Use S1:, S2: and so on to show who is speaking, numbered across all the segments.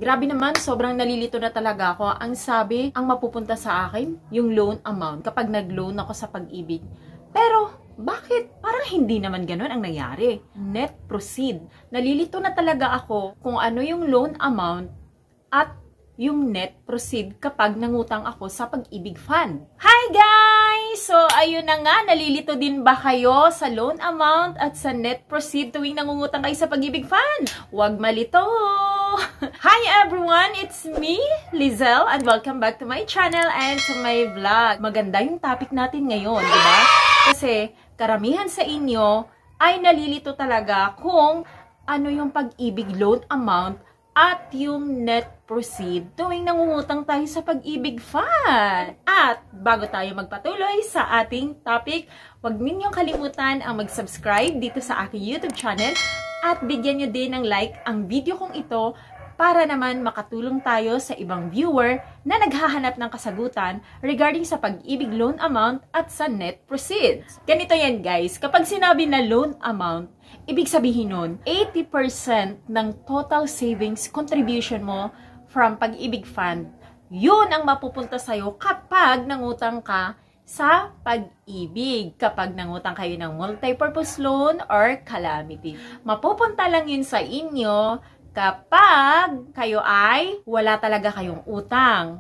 S1: Grabe naman, sobrang nalilito na talaga ako. Ang sabi, ang mapupunta sa akin, yung loan amount kapag nag-loan ako sa Pag-ibig. Pero, bakit? Parang hindi naman ganun ang nangyari. Net proceed. Nalilito na talaga ako kung ano yung loan amount at yung net proceed kapag nangutang ako sa Pag-ibig Fund. Hi guys! So, ayun na nga, nalilito din ba kayo sa loan amount at sa net proceed tuwing nangungutang kayo sa Pag-ibig Fund? Huwag malito! Hi everyone! It's me, Lizelle, and welcome back to my channel and to my vlog. Maganda yung topic natin ngayon, di ba? Kasi karamihan sa inyo ay nalilito talaga kung ano yung Pag-ibig loan amount at yung net proceed tuwing nangungutang tayo sa Pag-ibig Fund. At bago tayo magpatuloy sa ating topic, huwag ninyong kalimutan ang mag-subscribe dito sa aking YouTube channel at bigyan nyo din ng like ang video kong ito para naman makatulong tayo sa ibang viewer na naghahanap ng kasagutan regarding sa Pag-ibig loan amount at sa net proceeds. Ganito yan guys, kapag sinabi na loan amount, ibig sabihin nun, 80% ng total savings contribution mo from Pag-ibig Fund, yun ang mapupunta sa'yo kapag nangutang ka sa Pag-ibig. Kapag nangutang kayo ng multi-purpose loan or calamity. Mapupunta lang yun sa inyo kapag kayo ay wala talaga kayong utang.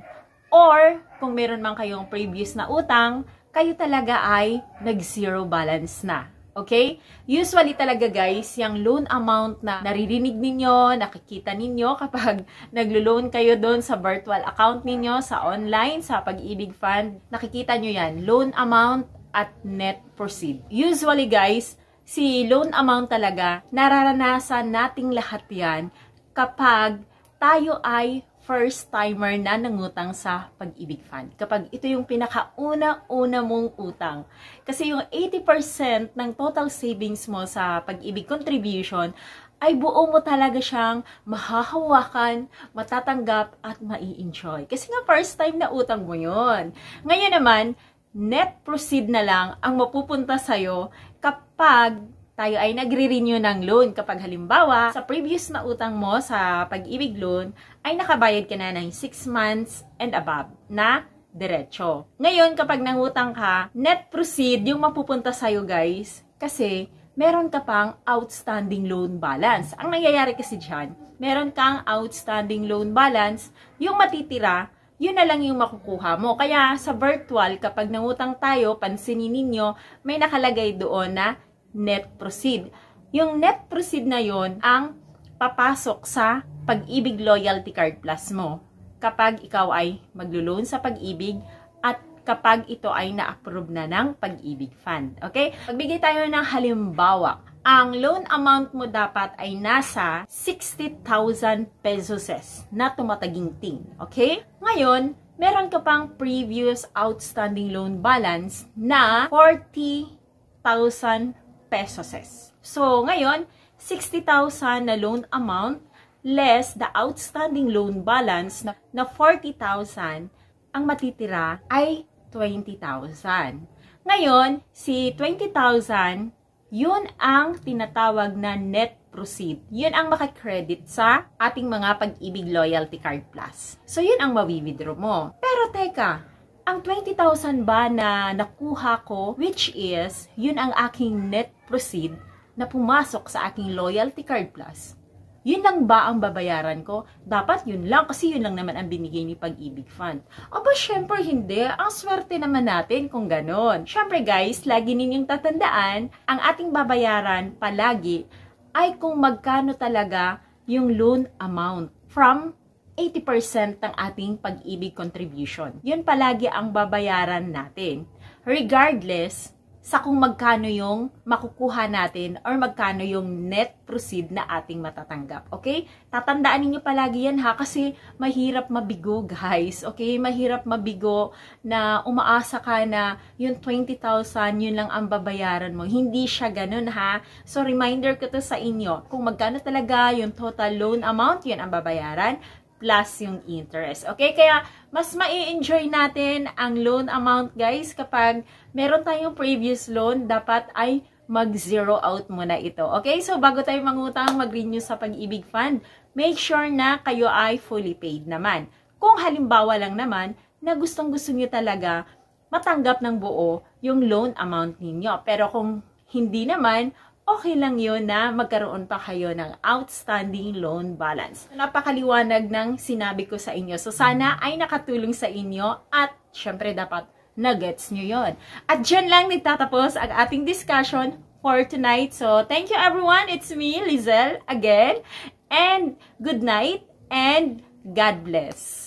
S1: Or kung meron man kayong previous na utang, kayo talaga ay nag-zero balance na. Okay? Usually talaga guys, yung loan amount na naririnig ninyo, nakikita ninyo kapag naglo-loan kayo doon sa virtual account ninyo, sa online, sa Pag-ibig Fund, nakikita nyo yan, loan amount at net proceed. Usually guys, si loan amount talaga, nararanasan nating lahat yan kapag tayo ay first timer na nangutang sa Pag-ibig Fund. Kapag ito yung pinakauna-una mong utang. Kasi yung 80% ng total savings mo sa Pag-ibig contribution ay buo mo talaga siyang mahahawakan, matatanggap at mai-enjoy. Kasi nga first time na utang mo yun. Ngayon naman, net proceed na lang ang mapupunta sa'yo kapag tayo ay nagre-renew ng loan. Kapag halimbawa, sa previous na utang mo sa Pag-ibig loan, ay nakabayad ka na ng 6 months and above na diretso. Ngayon, kapag nangutang ka, net proceed yung mapupunta sa'yo guys, kasi meron ka pang outstanding loan balance. Ang nangyayari kasi dyan, meron kang outstanding loan balance, yung matitira, yun na lang yung makukuha mo. Kaya sa virtual, kapag nangutang tayo, pansinin ninyo, may nakalagay doon na net proceed. Yung net proceed na yon ang papasok sa Pag-ibig Loyalty Card Plus mo kapag ikaw ay maglo-loan sa Pag-ibig at kapag ito ay na-approve na ng Pag-ibig Fund. Okay? Pagbigay tayo ng halimbawa, ang loan amount mo dapat ay nasa 60,000 pesos na tumataginting. Okay? Ngayon, meron ka pang previous outstanding loan balance na 40,000 pesos. So, ngayon, 60,000 na loan amount less the outstanding loan balance na 40,000, ang matitira ay 20,000. Ngayon, si 20,000, yun ang tinatawag na net proceed. Yun ang makakredit sa ating mga Pag-ibig Loyalty Card Plus. So, yun ang mawi-withdraw mo. Pero teka, ang 20,000 ba na nakuha ko, which is, yun ang aking net proceed na pumasok sa aking Loyalty Card Plus, yun lang ba ang babayaran ko? Dapat yun lang, kasi yun lang naman ang binigay ni Pag-ibig Fund. Aba, syempre hindi. Ang swerte naman natin kung ganon. Syempre guys, lagi ninyong tatandaan, ang ating babayaran palagi ay kung magkano talaga yung loan amount from 80% ng ating Pag-ibig contribution. Yun palagi ang babayaran natin. Regardless sa kung magkano yung makukuha natin or magkano yung net proceed na ating matatanggap. Okay? Tatandaan niyo palagi yan ha, kasi mahirap mabigo guys. Okay? Mahirap mabigo na umaasa ka na yung 20,000 yun lang ang babayaran mo. Hindi siya ganun ha. So reminder ko to sa inyo. Kung magkano talaga yung total loan amount, yun ang babayaran plus yung interest. Okay? Kaya, mas mai-enjoy natin ang loan amount, guys, kapag meron tayong previous loan, dapat ay mag-zero out muna ito. Okay? So, bago tayo mangutang, mag-renew sa Pag-ibig Fund, make sure na kayo ay fully paid naman. Kung halimbawa lang naman na gustong-gusto nyo talaga matanggap ng buo yung loan amount ninyo. Pero kung hindi naman, okay lang yun na magkaroon pa kayo ng outstanding loan balance. Napakaliwanag ng sinabi ko sa inyo. So sana ay nakatulong sa inyo at syempre dapat na-gets nyo yun. At dyan lang nagtatapos ang ating discussion for tonight. So thank you everyone. It's me, Lizelle, again. And good night and God bless.